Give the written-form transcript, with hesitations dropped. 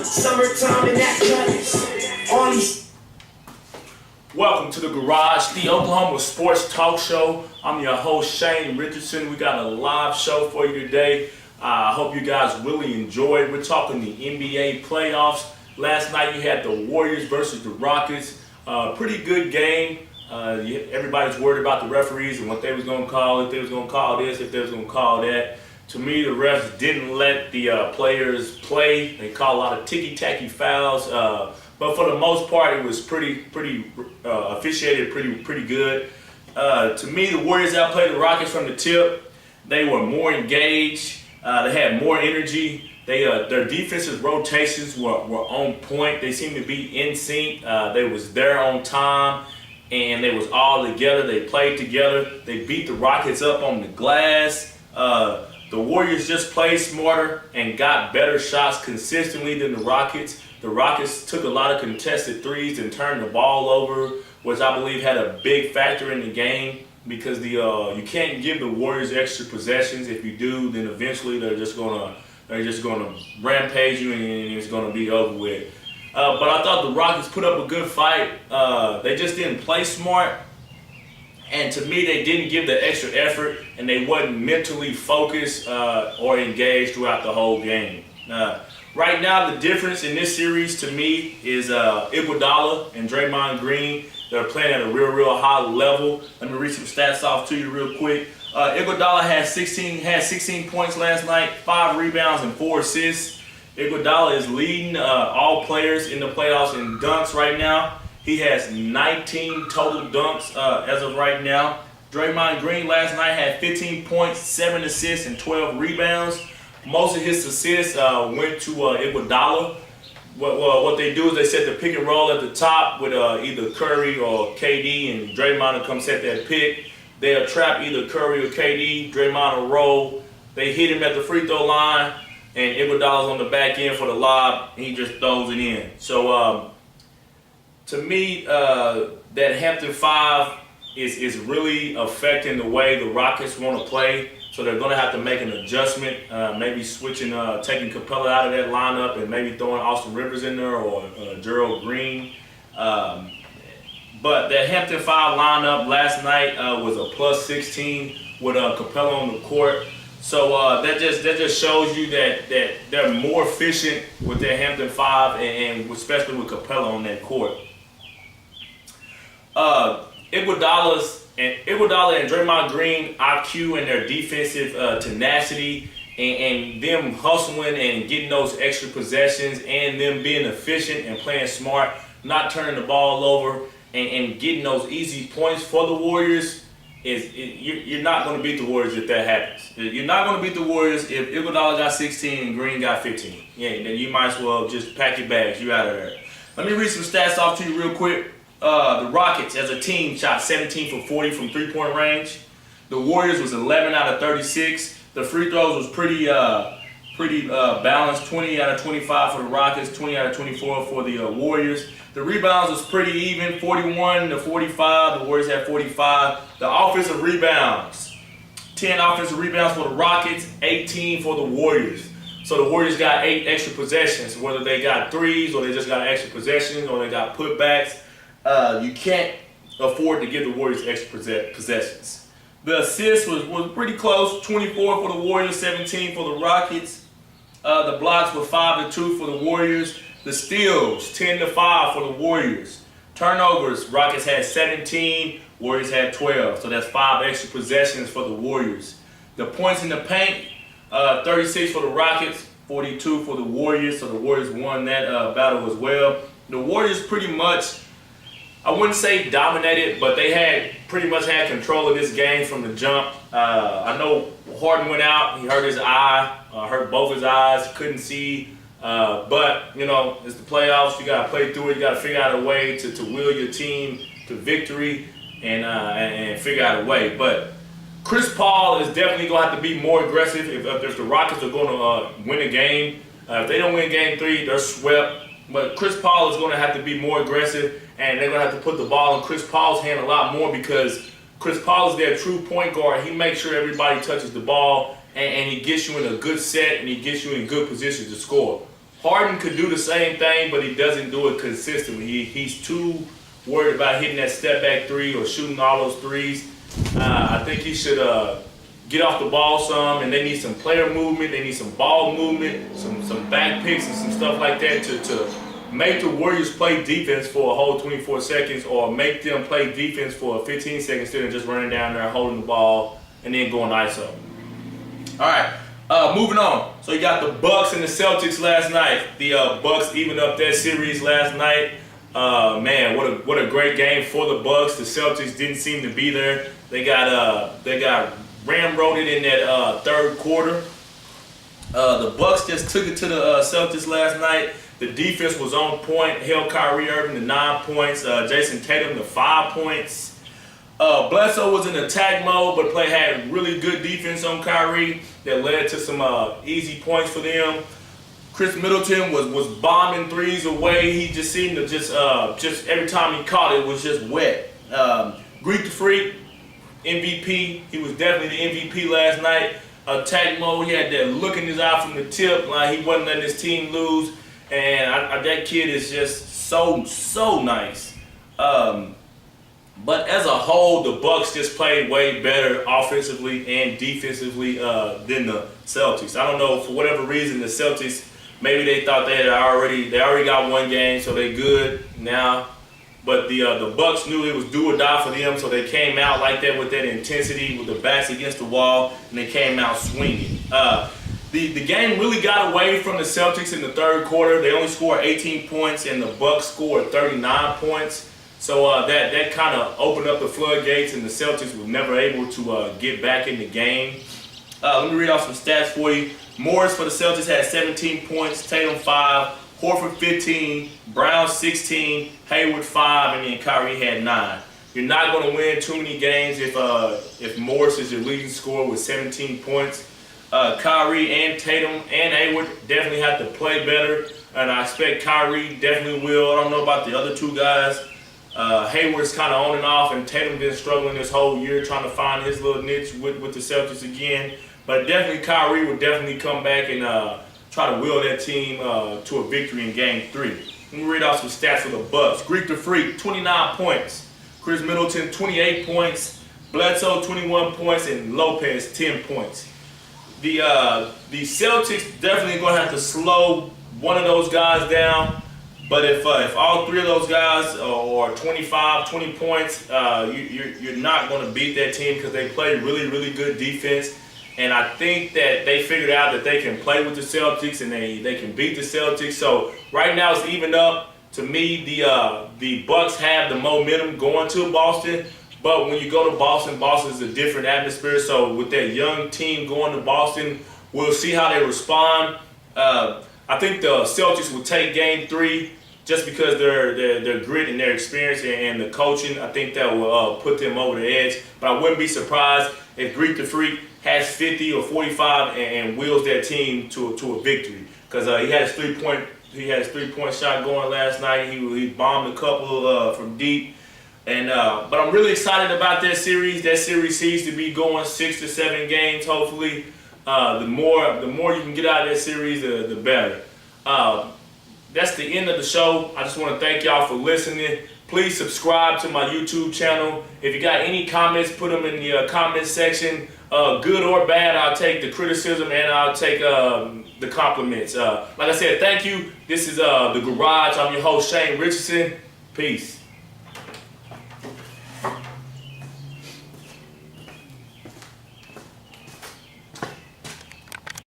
Summertime and that colors. All these. Welcome to the Garage, the Oklahoma Sports Talk Show. I'm your host, Shane Richardson. We got a live show for you today. I hope you guys really enjoy it. We're talking the NBA playoffs. Last night you had the Warriors versus the Rockets. Pretty good game. Everybody's worried about the referees and what they was going to call, if they was going to call this, if they was going to call that. To me, the refs didn't let the players play. They called a lot of ticky-tacky fouls. But for the most part, it was pretty officiated pretty good. To me, the Warriors outplayed the Rockets from the tip. They were more engaged. They had more energy. Their defensive rotations were on point. They seemed to be in sync. They was there on time, and they was all together. They played together. They beat the Rockets up on the glass. The Warriors just played smarter and got better shots consistently than the Rockets. The Rockets took a lot of contested threes and turned the ball over, which I believe had a big factor in the game because you can't give the Warriors extra possessions. If you do, then eventually they're just gonna rampage you and it's gonna be over with. But I thought the Rockets put up a good fight. They just didn't play smart. And to me, they didn't give the extra effort, and they wasn't mentally focused or engaged throughout the whole game. Right now, the difference in this series to me is Iguodala and Draymond Green. They're playing at a real high level. Let me read some stats off to you real quick. Iguodala had 16 points last night, 5 rebounds and 4 assists. Iguodala is leading all players in the playoffs in dunks right now. He has 19 total dunks as of right now. Draymond Green last night had 15 points, 7 assists, and 12 rebounds. Most of his assists went to Iguodala. What they do is they set the pick and roll at the top with either Curry or KD, and Draymond will come set that pick. They'll trap either Curry or KD. Draymond will roll. They hit him at the free throw line, and Iguodala's on the back end for the lob, and he just throws it in. So, to me, that Hampton 5 is really affecting the way the Rockets want to play. So they're going to have to make an adjustment, maybe switching, taking Capella out of that lineup and maybe throwing Austin Rivers in there or Gerald Green. But that Hampton 5 lineup last night was a plus 16 with Capella on the court. So that just shows you that they're more efficient with their Hampton 5 and especially with Capella on that court. Iguodala and Draymond Green IQ and their defensive tenacity and them hustling and getting those extra possessions and them being efficient and playing smart, not turning the ball over and getting those easy points for the Warriors you're not going to beat the Warriors if that happens. You're not going to beat the Warriors if Iguodala got 16 and Green got 15. Yeah, then you might as well just pack your bags. You out of there. Let me read some stats off to you real quick. The Rockets, as a team, shot 17 for 40 from three-point range. The Warriors was 11 out of 36. The free throws was pretty balanced. 20 out of 25 for the Rockets, 20 out of 24 for the Warriors. The rebounds was pretty even, 41 to 45. The Warriors had 45. The offensive rebounds, 10 offensive rebounds for the Rockets, 18 for the Warriors. So the Warriors got 8 extra possessions, whether they got threes or they just got extra possessions or they got putbacks. You can't afford to give the Warriors extra possessions. The assists was pretty close, 24 for the Warriors, 17 for the Rockets. The blocks were 5-2 for the Warriors. The steals, 10-5 for the Warriors. Turnovers, Rockets had 17, Warriors had 12. So that's 5 extra possessions for the Warriors. The points in the paint, 36 for the Rockets, 42 for the Warriors. So the Warriors won that battle as well. The Warriors pretty much, I wouldn't say dominated, but they pretty much had control of this game from the jump. I know Harden went out, he hurt his eye, hurt both his eyes, couldn't see. But, you know, it's the playoffs. You got to play through it. You got to figure out a way to will your team to victory and figure out a way. But Chris Paul is definitely going to have to be more aggressive if the Rockets are going to win a game. If they don't win game 3, they're swept. But Chris Paul is going to have to be more aggressive, and they're going to have to put the ball in Chris Paul's hand a lot more because Chris Paul is their true point guard. He makes sure everybody touches the ball, and he gets you in a good set, and he gets you in good position to score. Harden could do the same thing, but he doesn't do it consistently. He's too worried about hitting that step back three or shooting all those threes. I think he should get off the ball some, and they need some player movement. They need some ball movement, some back picks and some stuff like that to make the Warriors play defense for a whole 24 seconds, or make them play defense for 15 seconds instead of just running down there, holding the ball, and then going ISO. All right, moving on. So you got the Bucks and the Celtics last night. The Bucks evened up that series last night. Man, what a great game for the Bucks. The Celtics didn't seem to be there. They got ramroded in that third quarter. The Bucks just took it to the Celtics last night. The defense was on point. Held Kyrie Irving to 9 points. Jason Tatum to 5 points. Bledsoe was in attack mode, but had really good defense on Kyrie that led to some easy points for them. Chris Middleton was bombing threes away. He just seemed to just every time he caught it was just wet. Greek the Freak, MVP. He was definitely the MVP last night. Attack mode. He had that look in his eye from the tip, like he wasn't letting his team lose. And that kid is just so nice. But as a whole, the Bucks just played way better offensively and defensively than the Celtics. I don't know, for whatever reason, the Celtics, maybe they thought they already got one game, so they good now. But the Bucks knew it was do or die for them, so they came out like that with that intensity, with the backs against the wall, and they came out swinging. The game really got away from the Celtics in the third quarter. They only scored 18 points, and the Bucks scored 39 points. So that kind of opened up the floodgates, and the Celtics were never able to get back in the game. Let me read off some stats for you. Morris for the Celtics had 17 points, Tatum 5, Horford 15, Brown 16, Hayward 5, and then Kyrie had 9. You're not going to win too many games if Morris is your leading scorer with 17 points. Kyrie and Tatum and Hayward definitely have to play better, and I expect Kyrie definitely will. I don't know about the other two guys. Hayward's kind of on and off, and Tatum been struggling this whole year trying to find his little niche with the Celtics again. But definitely Kyrie will definitely come back and try to will that team to a victory in Game 3. Let me read off some stats for the Bucks. Greek the Freak, 29 points. Chris Middleton, 28 points. Bledsoe, 21 points. And Lopez, 10 points. The Celtics definitely going to have to slow one of those guys down. But if all three of those guys are 25, 20 points, you're not going to beat that team because they play really, really good defense. And I think that they figured out that they can play with the Celtics and they can beat the Celtics. So right now it's evened up. To me, the Bucks have the momentum going to Boston. But when you go to Boston, Boston's a different atmosphere. So with that young team going to Boston, we'll see how they respond. I think the Celtics will take Game 3 just because their grit and their experience and the coaching. I think that will put them over the edge. But I wouldn't be surprised if Greek the Freak has 50 or 45 and wheels that team to a victory. Because he had his three-point shot going last night. He bombed a couple from deep. And but I'm really excited about that series. That series seems to be going 6 to 7 games. Hopefully, the more you can get out of that series, the better. That's the end of the show. I just want to thank y'all for listening. Please subscribe to my YouTube channel. If you got any comments, put them in the comment section. Good or bad, I'll take the criticism and I'll take the compliments. Like I said, thank you. This is The Garage. I'm your host, Shane Richardson. Peace.